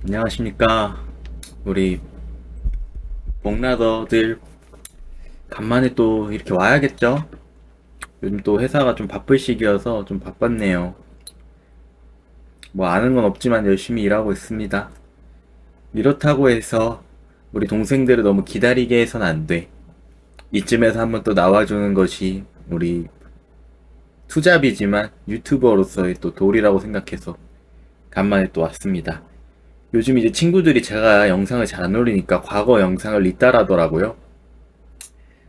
안녕하십니까. 우리 목라더들 간만에 또 이렇게 와야겠죠? 요즘 또 회사가 좀 바쁠 시기여서 좀 바빴네요. 뭐 아는 건 없지만 열심히 일하고 있습니다. 이렇다고 해서 우리 동생들을 너무 기다리게 해선 안 돼. 이쯤에서 한번 또 나와주는 것이 우리 투잡이지만 유튜버로서의 또 도리라고 생각해서 간만에 또 왔습니다. 요즘 이제 친구들이 제가 영상을 잘 안 올리니까 과거 영상을 리따라더라고요.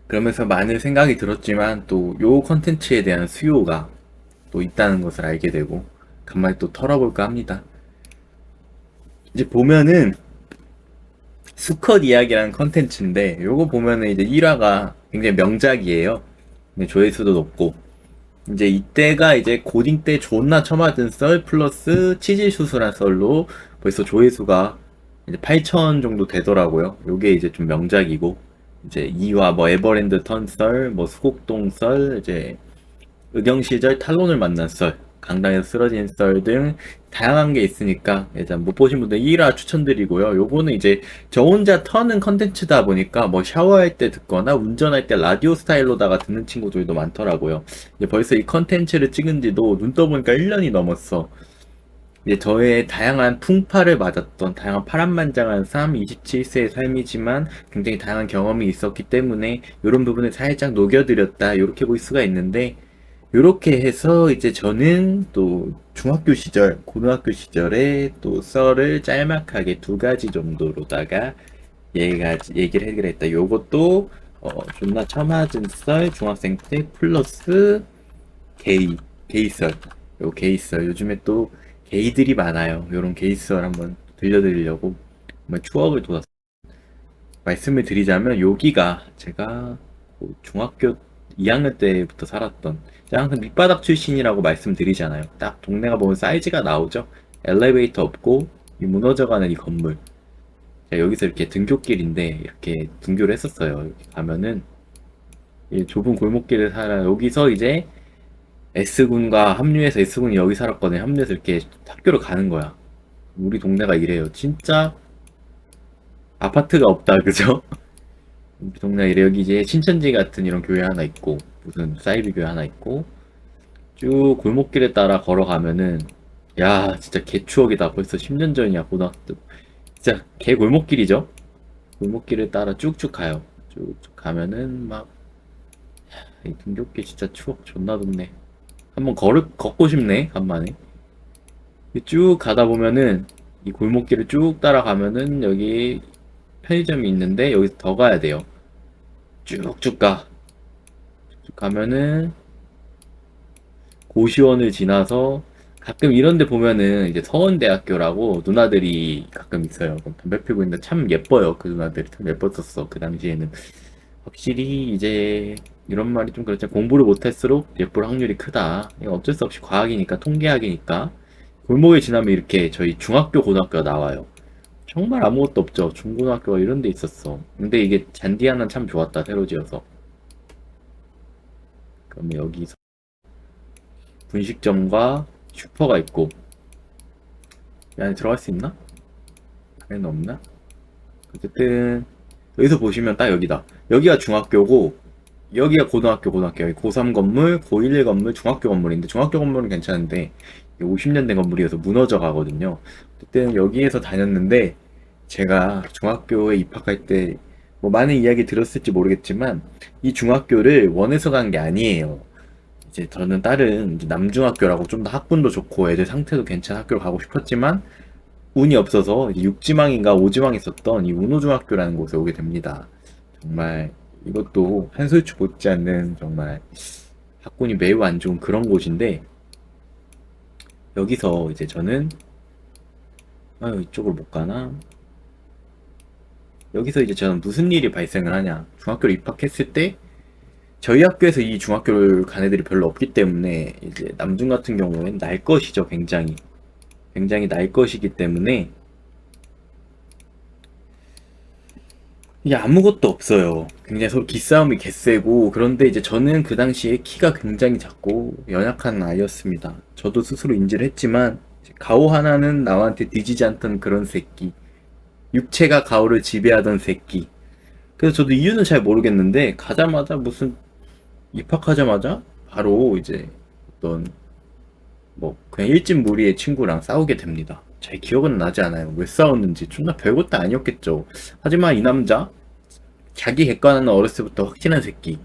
그러면서 많은 생각이 들었지만 또 요 컨텐츠에 대한 수요가 또 있다는 것을 알게 되고 간만에 또 털어볼까 합니다. 이제 보면은 수컷 이야기라는 컨텐츠인데 요거 보면은 이제 1화가 굉장히 명작이에요. 근데 조회수도 높고 이제 이때가 이제 고딩 때 존나 처맞은 썰 플러스 치질 수술한 썰로 벌써 조회수가 이제 8천 정도 되더라고요. 요게 이제 좀 명작이고 이제 2화 뭐 에버랜드 턴썰, 뭐 수곡동 썰, 이제 의경 시절 탈론을 만난 썰, 강당에서 쓰러진 썰 등 다양한 게 있으니까 일단 못 보신 분들 1화 추천드리고요. 요거는 이제 저 혼자 터는 컨텐츠다 보니까 뭐 샤워할 때 듣거나 운전할 때 라디오 스타일로다가 듣는 친구들도 많더라고요. 이제 벌써 이 컨텐츠를 찍은 지도 눈 떠보니까 1년이 넘었어. 이제 저의 다양한 풍파를 맞았던 다양한 파란만장한 삶, 27세의 삶이지만 굉장히 다양한 경험이 있었기 때문에 이런 부분을 살짝 녹여드렸다 이렇게 볼 수가 있는데 이렇게 해서 이제 저는 또 중학교 시절, 고등학교 시절에 또 썰을 짤막하게 두 가지 정도로다가 얘기를 해결했다. 요것도 존나 처맞은 썰 중학생 때 플러스 게이, 게이썰. 요 게이썰. 요즘에 또 게이들이 많아요. 요런 게이썰 한번 들려드리려고 한번 추억을 돋았어요. 말씀을 드리자면 여기가 제가 중학교 2학년 때부터 살았던 제가 항상 밑바닥 출신이라고 말씀드리잖아요. 딱 동네가 보면 사이즈가 나오죠. 엘리베이터 없고 이 무너져가는 이 건물. 제가 여기서 이렇게 등굣길인데 이렇게 등교를 했었어요. 여기 가면은 이 좁은 골목길을 살아 여기서 이제 S군과 합류해서 S군이 여기 살았거든요. 합류해서 이렇게 학교를 가는 거야. 우리 동네가 이래요. 진짜 아파트가 없다, 그죠? 우리 동네가 이래. 여기 이제 신천지 같은 이런 교회 하나 있고, 무슨 사이비 교회 하나 있고, 쭉 골목길에 따라 걸어가면은, 야, 진짜 개 추억이다. 벌써 10년 전이야, 고등학교. 진짜 개 골목길이죠? 골목길을 따라 쭉쭉 가요. 쭉쭉 가면은 막, 이 등굣길 진짜 추억 존나 돋네. 한번 걷고 싶네, 간만에. 쭉 가다 보면은 이 골목길을 쭉 따라가면은 여기 편의점이 있는데 여기서 더 가야 돼요. 쭉쭉 가. 쭉 가면은 고시원을 지나서 가끔 이런 데 보면은 이제 서원대학교라고 누나들이 가끔 있어요. 그럼 담배 피고 있는데 참 예뻐요. 그 누나들이 참 예뻤었어. 그 당시에는. 확실히 이제 이런 말이 좀 그렇죠. 공부를 못할수록 예쁠 확률이 크다. 이거 어쩔 수 없이 과학이니까, 통계학이니까. 골목에 지나면 이렇게 저희 중학교, 고등학교가 나와요. 정말 아무것도 없죠. 중고등학교가 이런 데 있었어. 근데 이게 잔디 하나는 참 좋았다. 새로 지어서. 그러면 여기서 분식점과 슈퍼가 있고 이 안에 들어갈 수 있나? 안에는 없나? 어쨌든 여기서 보시면 딱 여기다. 여기가 중학교고 여기가 고등학교, 여기 고3 건물, 고1 건물, 중학교 건물인데 중학교 건물은 괜찮은데 50년 된 건물이어서 무너져 가거든요. 어쨌든 여기에서 다녔는데 제가 중학교에 입학할 때 뭐 많은 이야기 들었을지 모르겠지만 이 중학교를 원해서 간 게 아니에요. 이제 저는 다른 이제 남중학교라고 좀 더 학군도 좋고 애들 상태도 괜찮은 학교를 가고 싶었지만 운이 없어서 이제 육지망인가 오지망 있었던 이 운호중학교라는 곳에 오게 됩니다. 정말 이것도 한솔추 못지 않는 정말 학군이 매우 안 좋은 그런 곳인데 여기서 이제 저는 아유 이쪽으로 못 가나? 여기서 이제 저는 무슨 일이 발생을 하냐? 중학교를 입학했을 때 저희 학교에서 이 중학교를 간 애들이 별로 없기 때문에 이제 남중 같은 경우엔 날 것이죠, 굉장히. 굉장히 날 것이기 때문에 이게 아무것도 없어요. 굉장히 서로 기싸움이 개세고 그런데 이제 저는 그 당시에 키가 굉장히 작고 연약한 아이였습니다. 저도 스스로 인지를 했지만 가오 하나는 남한테 뒤지지 않던 그런 새끼. 육체가 가오를 지배하던 새끼. 그래서 저도 이유는 잘 모르겠는데 가자마자 무슨 입학하자마자 바로 이제 어떤 뭐 그냥 일진무리의 친구랑 싸우게 됩니다. 잘 기억은 나지 않아요. 왜 싸웠는지 존나 별것도 아니었겠죠. 하지만 이 남자 자기 객관화는 어렸을 때부터 확실한 새끼.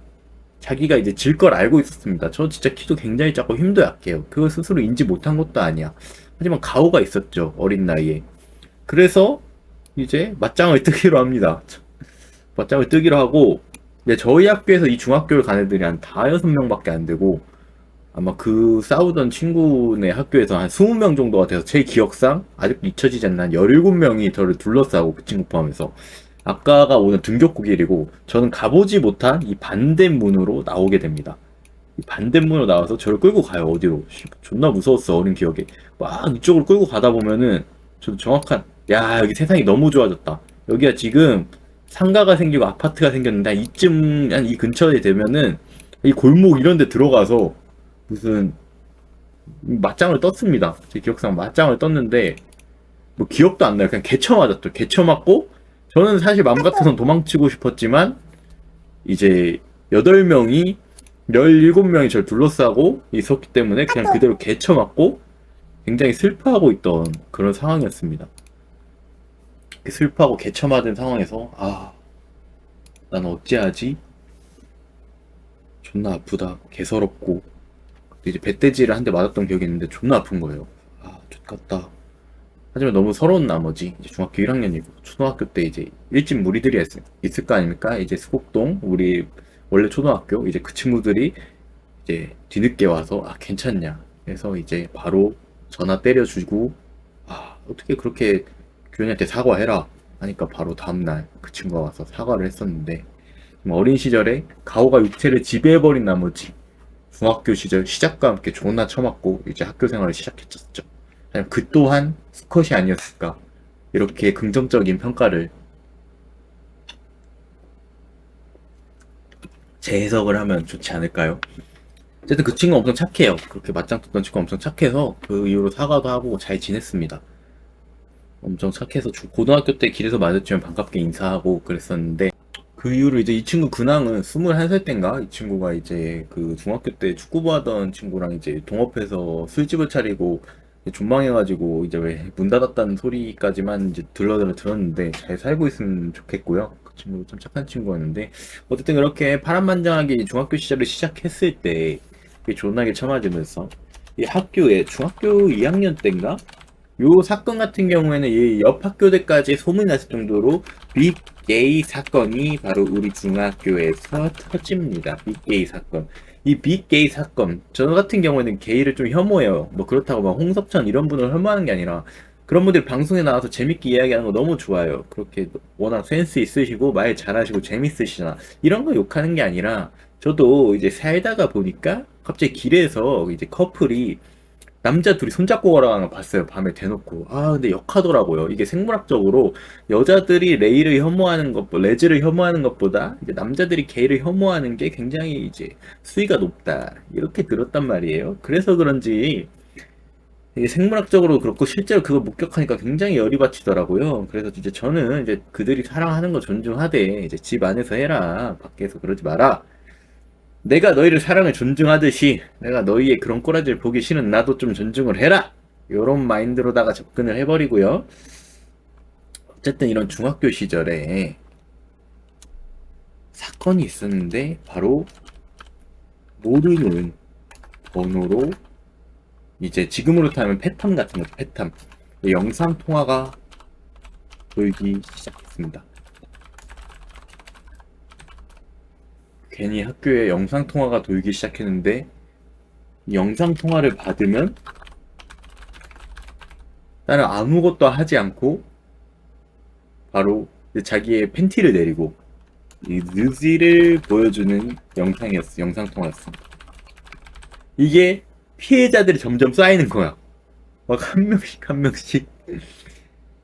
자기가 이제 질 걸 알고 있었습니다. 저 진짜 키도 굉장히 작고 힘도 약해요. 그걸 스스로 인지 못한 것도 아니야. 하지만 가오가 있었죠. 어린 나이에. 그래서 이제 맞짱을 뜨기로 합니다. 맞짱을 뜨기로 하고 이제 저희 학교에서 이 중학교를 간 애들이 한 다여섯 명밖에 안 되고 아마 그 싸우던 친구네 학교에서 한 20명 정도가 돼서 제 기억상 아직도 잊혀지지 않는 한 17명이 저를 둘러싸고 그 친구 포함해서 아까가 오늘 등굣길이고 저는 가보지 못한 이 반대문으로 나오게 됩니다. 이 반대문으로 나와서 저를 끌고 가요. 어디로? 존나 무서웠어. 어린 기억에. 막 이쪽으로 끌고 가다 보면은 저도 정확한 야 여기 세상이 너무 좋아졌다. 여기가 지금 상가가 생기고 아파트가 생겼는데 한 이쯤 한 이 근처에 되면은 이 골목 이런 데 들어가서 무슨 맞짱을 떴습니다. 제 기억상 맞짱을 떴는데 뭐 기억도 안 나요. 그냥 개쳐 맞았죠. 개쳐 맞고 저는 사실 맘 같아선 도망치고 싶었지만 이제 8명이 17명이 저를 둘러싸고 있었기 때문에 그냥 그대로 개쳐 맞고 굉장히 슬퍼하고 있던 그런 상황이었습니다. 슬퍼하고 개쳐 맞은 상황에서 난 어찌하지? 존나 아프다. 개서럽고 이제 배돼지를 한 대 맞았던 기억이 있는데 존나 아픈 거예요. 좆같다. 하지만 너무 서러운 나머지 이제 중학교 1학년이고 초등학교 때 이제 일진 무리들이 있을 거 아닙니까? 이제 수곡동 우리 원래 초등학교 이제 그 친구들이 이제 뒤늦게 와서 괜찮냐 해서 이제 바로 전화 때려주고 어떻게 그렇게 교현이한테 사과해라 하니까 바로 다음날 그 친구가 와서 사과를 했었는데 어린 시절에 가오가 육체를 지배해버린 나머지 중학교 시절 시작과 함께 존나 처맞고 이제 학교 생활을 시작했었죠. 그 또한 수컷이 아니었을까 이렇게 긍정적인 평가를 재해석을 하면 좋지 않을까요? 어쨌든 그 친구는 엄청 착해요. 그렇게 맞짱 떴던 친구가 엄청 착해서 그 이후로 사과도 하고 잘 지냈습니다. 엄청 착해서 고등학교 때 길에서 마주치면 반갑게 인사하고 그랬었는데 그 이후로 이제 이 친구 근황은 21살 땐가 이 친구가 이제 그 중학교 때 축구부 하던 친구랑 이제 동업해서 술집을 차리고 존망해가지고 이제 왜 문 닫았다는 소리까지만 이제 들었는데 잘 살고 있으면 좋겠고요. 그 친구도 참 착한 친구였는데 어쨌든 그렇게 파란만장하게 중학교 시절을 시작했을 때 존나게 처맞으면서 이 학교에 중학교 2학년 때인가 요 사건 같은 경우에는 이 옆 학교들까지 소문이 났을 정도로 빅게이 사건이 바로 우리 중학교에서 터집니다. 빅게이 사건. 이 빅게이 사건, 저 같은 경우에는 게이를 좀 혐오해요. 뭐 그렇다고 막 홍석천 이런 분을 혐오하는 게 아니라 그런 분들 방송에 나와서 재밌게 이야기하는 거 너무 좋아요. 그렇게 워낙 센스 있으시고 말 잘하시고 재밌으시잖아. 이런 거 욕하는 게 아니라 저도 이제 살다가 보니까 갑자기 길에서 이제 커플이 남자 둘이 손잡고 걸어가는 거 봤어요. 밤에 대놓고. 근데 역하더라고요. 이게 생물학적으로 여자들이 레이를 혐오하는 레즈를 혐오하는 것보다 이제 남자들이 게이를 혐오하는 게 굉장히 이제 수위가 높다. 이렇게 들었단 말이에요. 그래서 그런지 이게 생물학적으로 그렇고 실제로 그걸 목격하니까 굉장히 열이 받치더라고요. 그래서 이제 저는 이제 그들이 사랑하는 거 존중하되 이제 집 안에서 해라. 밖에서 그러지 마라. 내가 너희를 사랑을 존중하듯이 내가 너희의 그런 꼬라지를 보기 싫은 나도 좀 존중을 해라! 요런 마인드로다가 접근을 해버리고요. 어쨌든 이런 중학교 시절에 사건이 있었는데 바로 모르는 번호로 이제 지금으로 타면 패탐 같은 거죠. 패탐. 영상 통화가 돌기 시작했습니다. 괜히 학교에 영상통화가 돌기 시작했는데 영상통화를 받으면 나는 아무것도 하지 않고 바로 자기의 팬티를 내리고 이 느지를 보여주는 영상통화였습니다. 이게 피해자들이 점점 쌓이는 거야. 막 한 명씩 한 명씩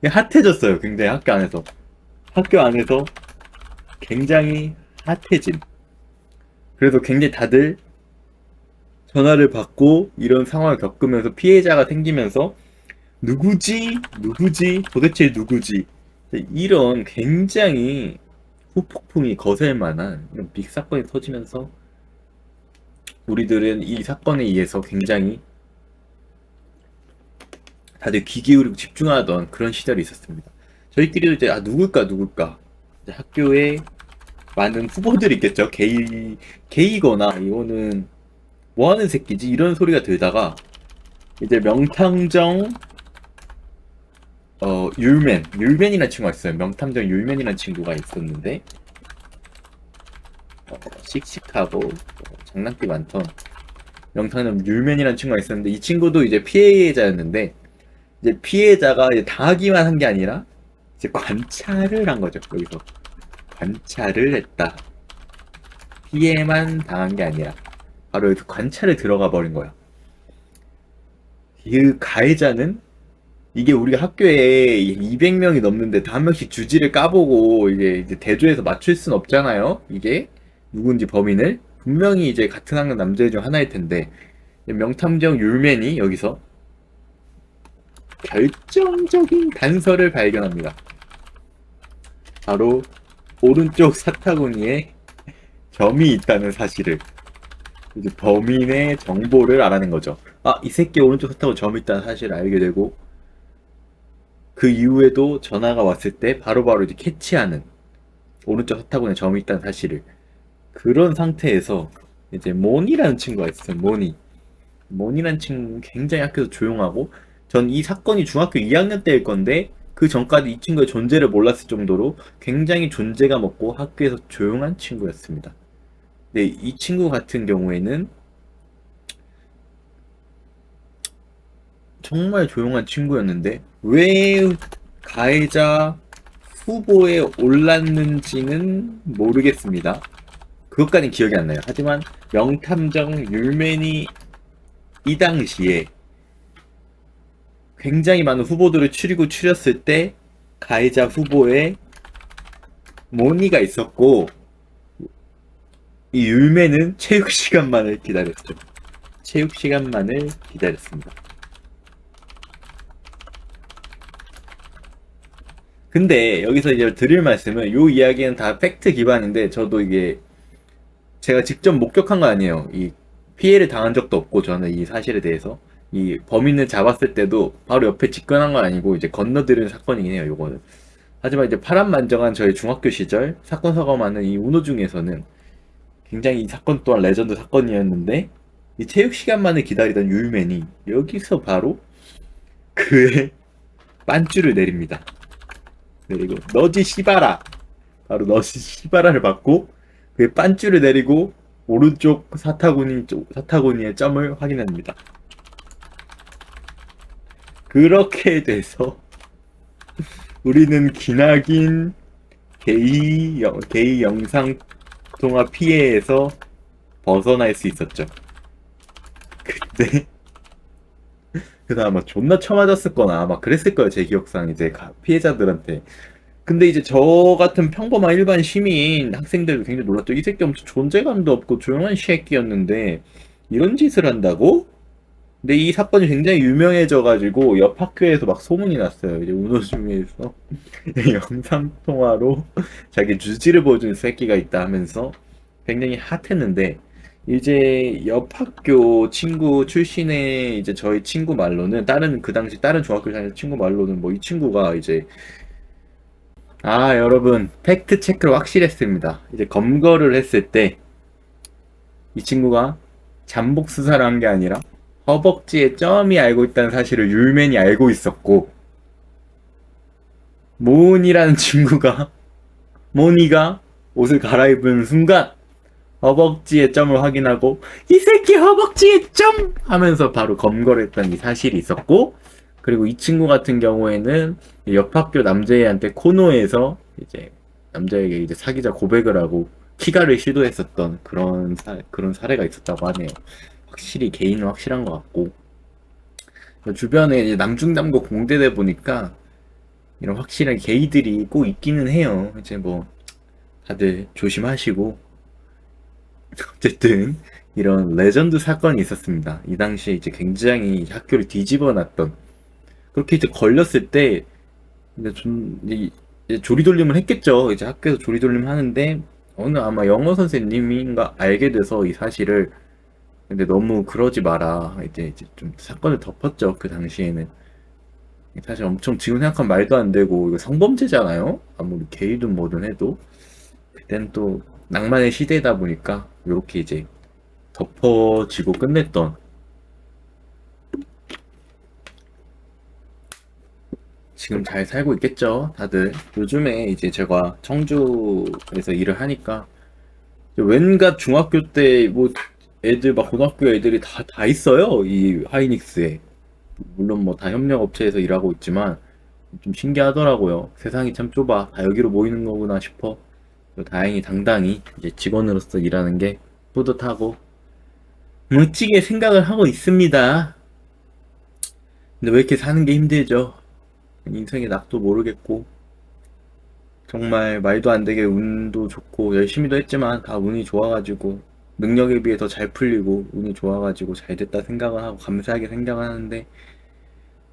핫해졌어요. 굉장히 학교 안에서 굉장히 핫해진. 그래서 굉장히 다들 전화를 받고 이런 상황을 겪으면서 피해자가 생기면서 누구지? 누구지? 도대체 누구지? 이런 굉장히 후폭풍이 거셀 만한 이런 빅 사건이 터지면서 우리들은 이 사건에 의해서 굉장히 다들 귀 기울이고 집중하던 그런 시절이 있었습니다. 저희끼리도 이제 누굴까 이제 학교에 많은 후보들이 있겠죠. 게이거나 이거는 뭐 하는 새끼지 이런 소리가 들다가 이제 명탐정 율맨이라는 친구가 있어요. 명탐정 율맨이라는 친구가 있었는데 씩씩하고 장난기 많던 명탐정 율맨이라는 친구가 있었는데 이 친구도 이제 피해자였는데 이제 피해자가 이제 당하기만 한 게 아니라 이제 관찰을 한 거죠. 여기서 관찰을 했다. 피해만 당한 게 아니라 바로 여기 관찰에 들어가 버린 거야. 그 가해자는 이게 우리가 학교에 200명이 넘는데 다 한 명씩 주지를 까보고 이제 대조해서 맞출 순 없잖아요. 이게 누군지 범인을 분명히 이제 같은 학년 남자 중 하나일 텐데 명탐정 율맨이 여기서 결정적인 단서를 발견합니다. 바로 오른쪽 사타구니에 점이 있다는 사실을 이제 범인의 정보를 알아낸 거죠. 아, 이 새끼 오른쪽 사타구니에 점이 있다는 사실을 알게 되고 그 이후에도 전화가 왔을 때 바로바로 이제 캐치하는 오른쪽 사타구니에 점이 있다는 사실을 그런 상태에서 이제 모니라는 친구가 있어요. 모니라는 친구 굉장히 학교에서 조용하고 전 이 사건이 중학교 2학년 때일 건데 그 전까지 이 친구의 존재를 몰랐을 정도로 굉장히 존재감 없고 학교에서 조용한 친구였습니다. 근데 이 친구 같은 경우에는 정말 조용한 친구였는데 왜 가해자 후보에 올랐는지는 모르겠습니다. 그것까진 기억이 안 나요. 하지만 명탐정 율맨이 이 당시에 굉장히 많은 후보들을 추렸을 때 가해자 후보에 모니가 있었고 이 율맨은 체육 시간만을 기다렸죠. 체육 시간만을 기다렸습니다. 근데 여기서 이제 드릴 말씀은 요 이야기는 다 팩트 기반인데 저도 이게 제가 직접 목격한 거 아니에요. 이 피해를 당한 적도 없고 저는 이 사실에 대해서 이 범인을 잡았을 때도 바로 옆에 집권한 건 아니고 이제 건너들은 사건이긴 해요. 요거는. 하지만 이제 파란만장한 저희 중학교 시절 사건 사고 많은 이 운호 중에서는 굉장히 이 사건 또한 레전드 사건이었는데 이 체육 시간만을 기다리던 율맨이 여기서 바로 그의 빤줄을 내립니다. 내리고 너지 시바라 바로 너지 시바라를 받고 그의 빤줄을 내리고 오른쪽 사타구니의 점을 확인합니다. 그렇게 돼서 우리는 기나긴 게이 영상 통화 피해에서 벗어날 수 있었죠. 근데 그래서 아마 존나 쳐맞았을 거나 아마 그랬을 거예요. 제 기억상 이제 피해자들한테. 근데 이제 저 같은 평범한 일반 시민 학생들도 굉장히 놀랐죠. 이 새끼 엄청 존재감도 없고 조용한 새끼였는데 이런 짓을 한다고? 근데 이 사건이 굉장히 유명해져가지고 옆 학교에서 막 소문이 났어요. 이제 운호 중에서 영상 통화로 자기 주지를 보여준 새끼가 있다 하면서 굉장히 핫했는데 이제 옆 학교 친구 출신의 이제 저희 친구 말로는 그 당시 다른 중학교 다니는 친구 말로는 뭐 이 친구가 이제 여러분 팩트 체크를 확실했습니다. 이제 검거를 했을 때 이 친구가 잠복 수사를 한 게 아니라 허벅지에 점이 알고 있다는 사실을 율맨이 알고 있었고 모니가 옷을 갈아입은 순간 허벅지에 점을 확인하고 이 새끼 허벅지에 점! 하면서 바로 검거를 했다는 이 사실이 있었고 그리고 이 친구 같은 경우에는 옆 학교 남자애한테 코너에서 이제 남자에게 이제 사귀자 고백을 하고 키가를 시도했었던 그런 사례가 있었다고 하네요. 확실히 개인은 확실한 것 같고 주변에 이제 남중남고 공대다 보니까 이런 확실한 게이들이 꼭 있기는 해요. 이제 뭐 다들 조심하시고 어쨌든 이런 레전드 사건이 있었습니다. 이 당시에 이제 굉장히 학교를 뒤집어 놨던 그렇게 이제 걸렸을 때 이제 좀 이제 조리돌림을 했겠죠. 이제 학교에서 조리돌림 하는데 어느 아마 영어 선생님인가 알게 돼서 이 사실을. 근데 너무 그러지 마라. 이제 좀 사건을 덮었죠. 그 당시에는. 사실 엄청 지금 생각하면 말도 안 되고 이거 성범죄잖아요. 아무리 게이든 뭐든 해도. 그때는 또 낭만의 시대다 보니까 이렇게 이제 덮어지고 끝냈던. 지금 잘 살고 있겠죠, 다들. 요즘에 이제 제가 청주에서 일을 하니까 웬가 중학교 때 뭐 애들 막 고등학교 애들이 다 있어요. 이 하이닉스에. 물론 뭐 다 협력업체에서 일하고 있지만 좀 신기하더라고요. 세상이 참 좁아. 다 여기로 모이는 거구나 싶어. 다행히 당당히 이제 직원으로서 일하는 게 뿌듯하고 멋지게 생각을 하고 있습니다. 근데 왜 이렇게 사는 게 힘들죠? 인생의 낙도 모르겠고 정말 말도 안 되게 운도 좋고 열심히도 했지만 다 운이 좋아가지고 능력에 비해 더 잘 풀리고 운이 좋아가지고 잘 됐다 생각을 하고 감사하게 생각을 하는데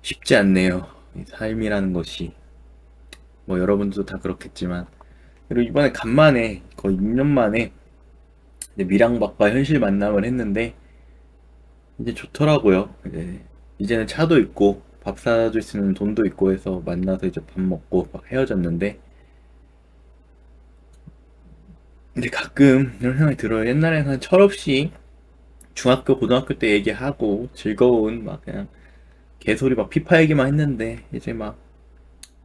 쉽지 않네요. 이 삶이라는 것이. 뭐 여러분들도 다 그렇겠지만. 그리고 이번에 간만에 거의 6년 만에 이제 밀양박과 현실 만남을 했는데 이제 좋더라고요. 이제는 차도 있고 밥 사줄 수 있는 돈도 있고 해서 만나서 이제 밥 먹고 막 헤어졌는데 근데 가끔 이런 생각이 들어요. 옛날에는 철없이 중학교, 고등학교 때 얘기하고 즐거운 막 그냥 개소리 막 피파 얘기만 했는데 이제 막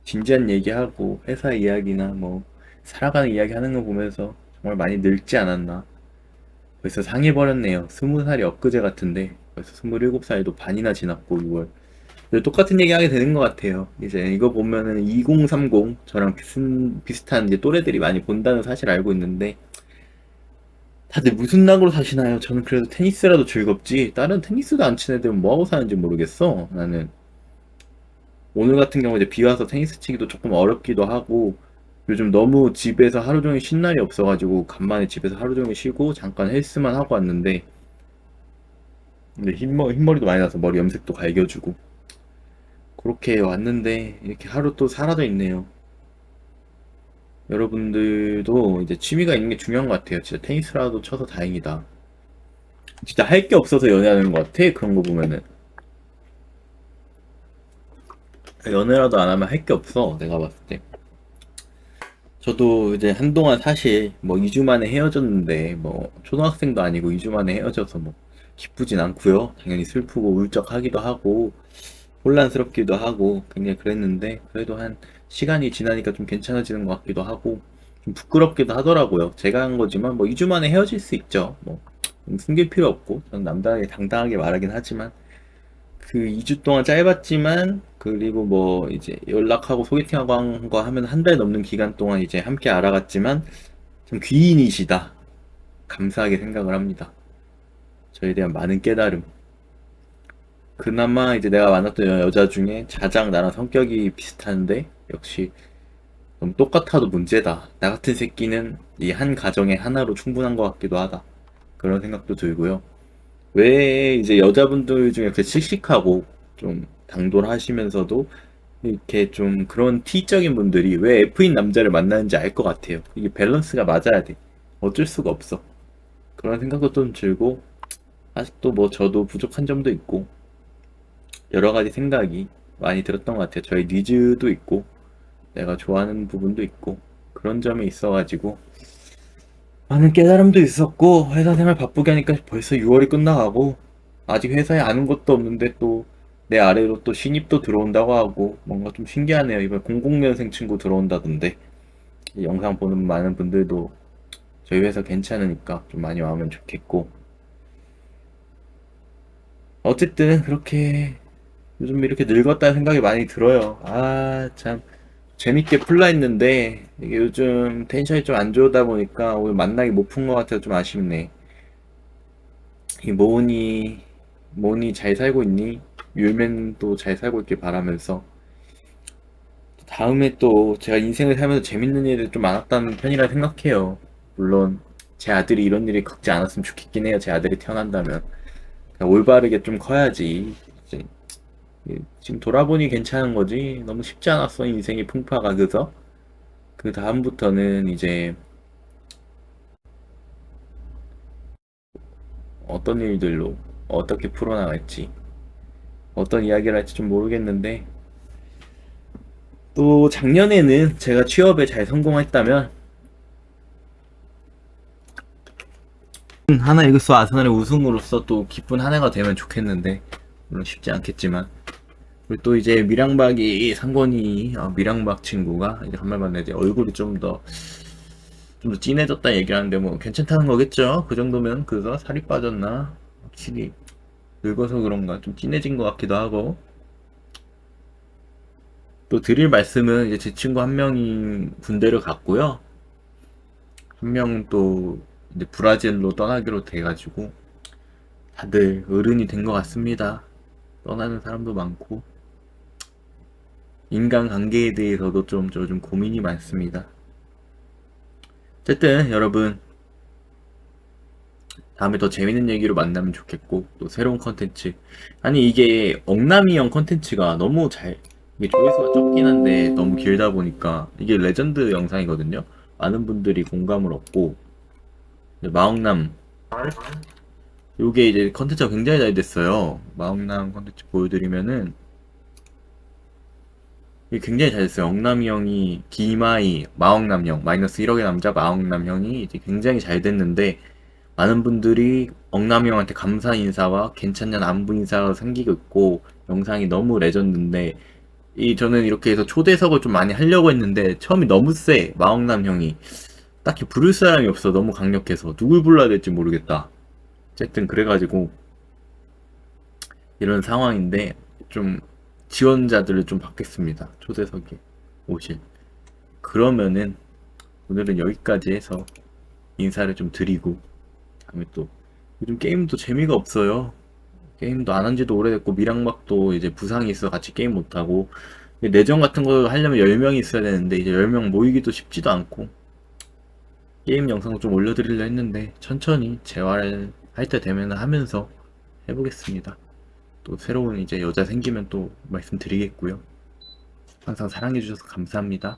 진지한 얘기하고 회사 이야기나 뭐 살아가는 이야기 하는 거 보면서 정말 많이 늙지 않았나. 벌써 상해버렸네요. 20살이 엊그제 같은데 벌써 27살도 반이나 지났고 6월. 똑같은 얘기 하게 되는 것 같아요. 이제 이거 보면은 2030 저랑 비슷한 이제 또래들이 많이 본다는 사실 알고 있는데 다들 무슨 낙으로 사시나요? 저는 그래도 테니스라도 즐겁지 다른 테니스도 안 치는 애들은 뭐하고 사는지 모르겠어. 나는 오늘 같은 경우 이제 비 와서 테니스 치기도 조금 어렵기도 하고 요즘 너무 집에서 하루 종일 쉰 날이 없어가지고 간만에 집에서 하루 종일 쉬고 잠깐 헬스만 하고 왔는데 근데 흰머리도 많이 나서 머리 염색도 갈겨주고 그렇게 왔는데 이렇게 하루 또 사라져 있네요. 여러분들도 이제 취미가 있는 게 중요한 것 같아요. 진짜 테니스라도 쳐서 다행이다. 진짜 할 게 없어서 연애하는 것 같아. 그런 거 보면은. 연애라도 안 하면 할 게 없어. 내가 봤을 때. 저도 이제 한동안 사실 뭐 2주 만에 헤어졌는데 뭐 초등학생도 아니고 2주 만에 헤어져서 뭐 기쁘진 않고요. 당연히 슬프고 울적하기도 하고 혼란스럽기도 하고 굉장히 그랬는데 그래도 한 시간이 지나니까 좀 괜찮아지는 것 같기도 하고 좀 부끄럽기도 하더라고요. 제가 한 거지만 뭐 2주 만에 헤어질 수 있죠. 뭐 숨길 필요 없고 저는 남다르게 당당하게 말하긴 하지만 그 2주 동안 짧았지만 그리고 뭐 이제 연락하고 소개팅하고 한 거 하면 한 달 넘는 기간 동안 이제 함께 알아갔지만 참 귀인이시다. 감사하게 생각을 합니다. 저에 대한 많은 깨달음. 그나마 이제 내가 만났던 여자 중에 가장 나랑 성격이 비슷한데 역시 너무 똑같아도 문제다. 나 같은 새끼는 이 한 가정의 하나로 충분한 것 같기도 하다. 그런 생각도 들고요. 왜 이제 여자분들 중에 그 씩씩하고 좀 당돌하시면서도 이렇게 좀 그런 T적인 분들이 왜 F인 남자를 만나는지 알 것 같아요. 이게 밸런스가 맞아야 돼. 어쩔 수가 없어. 그런 생각도 좀 들고 아직도 뭐 저도 부족한 점도 있고 여러 가지 생각이 많이 들었던 것 같아요. 저의 니즈도 있고 내가 좋아하는 부분도 있고 그런 점이 있어가지고 많은 깨달음도 있었고 회사 생활 바쁘게 하니까 벌써 6월이 끝나가고 아직 회사에 아는 것도 없는데 또 내 아래로 또 신입도 들어온다고 하고 뭔가 좀 신기하네요. 이번 00년생 친구 들어온다던데 이 영상 보는 많은 분들도 저희 회사 괜찮으니까 좀 많이 와면 좋겠고 어쨌든 그렇게 요즘 이렇게 늙었다는 생각이 많이 들어요. 아, 참 재밌게 풀라 했는데 이게 요즘 텐션이 좀 안 좋다 보니까 오늘 만나기 못 푼 것 같아서 좀 아쉽네. 이 모은이 잘 살고 있니? 율맨도 잘 살고 있길 바라면서 다음에 또 제가 인생을 살면서 재밌는 일이 좀 많았다는 편이라 생각해요. 물론 제 아들이 이런 일이 겪지 않았으면 좋겠긴 해요. 제 아들이 태어난다면 그냥 올바르게 좀 커야지. 이제 지금 돌아보니 괜찮은 거지. 너무 쉽지 않았어, 인생의 풍파가. 그래서 그 다음부터는 이제 어떤 일들로 어떻게 풀어나갈지, 어떤 이야기를 할지 좀 모르겠는데, 또 작년에는 제가 취업에 잘 성공했다면 하나 이글스 아스날의 우승으로서 또 기쁜 한 해가 되면 좋겠는데, 물론 쉽지 않겠지만. 그리고 또 이제 미랑박이 상권이 미랑박 친구가 이제 간만에 만나 이제 얼굴이 좀 더 진해졌다 얘기하는데 뭐 괜찮다는 거겠죠. 그 정도면. 그래서 살이 빠졌나, 확실히 늙어서 그런가 좀 진해진 것 같기도 하고. 또 드릴 말씀은 이제 제 친구 한 명이 군대를 갔고요. 한 명은 또 이제 브라질로 떠나기로 돼가지고 다들 어른이 된 것 같습니다. 떠나는 사람도 많고 인간관계에 대해서도 좀 고민이 많습니다. 어쨌든 여러분, 다음에 더 재밌는 얘기로 만나면 좋겠고, 또 새로운 컨텐츠. 아니 이게 억남이형 컨텐츠가 너무 이게 조회수가 적긴 한데 너무 길다 보니까 이게 레전드 영상이거든요. 많은 분들이 공감을 얻고, 마억남 요게 이제 컨텐츠가 굉장히 잘 됐어요. 마억남 컨텐츠 보여드리면은 이게 굉장히 잘 됐어요. 억남이 형이 기마이 마억남 형 마이너스 1억의 남자 마억남 형이 이제 굉장히 잘 됐는데, 많은 분들이 억남이 형한테 감사 인사와 괜찮냐는 안부 인사가 생기고 있고, 영상이 너무 레전드인데, 저는 이렇게 해서 초대석을 좀 많이 하려고 했는데 처음이 너무 세. 마억남 형이 딱히 부를 사람이 없어. 너무 강력해서 누굴 불러야 될지 모르겠다. 어쨌든 그래가지고 이런 상황인데 좀 지원자들을 좀 받겠습니다. 초대석에 오실. 그러면은 오늘은 여기까지 해서 인사를 좀 드리고, 다음에 또 요즘 게임도 재미가 없어요. 게임도 안 한 지도 오래됐고, 미랑박도 이제 부상이 있어 같이 게임 못하고, 내전 같은 거 하려면 10명이 있어야 되는데 이제 10명 모이기도 쉽지도 않고, 게임 영상 좀 올려드리려 했는데 천천히 재활할 때 되면 하면서 해보겠습니다. 또 새로운 이제 여자 생기면 또 말씀드리겠고요. 항상 사랑해주셔서 감사합니다.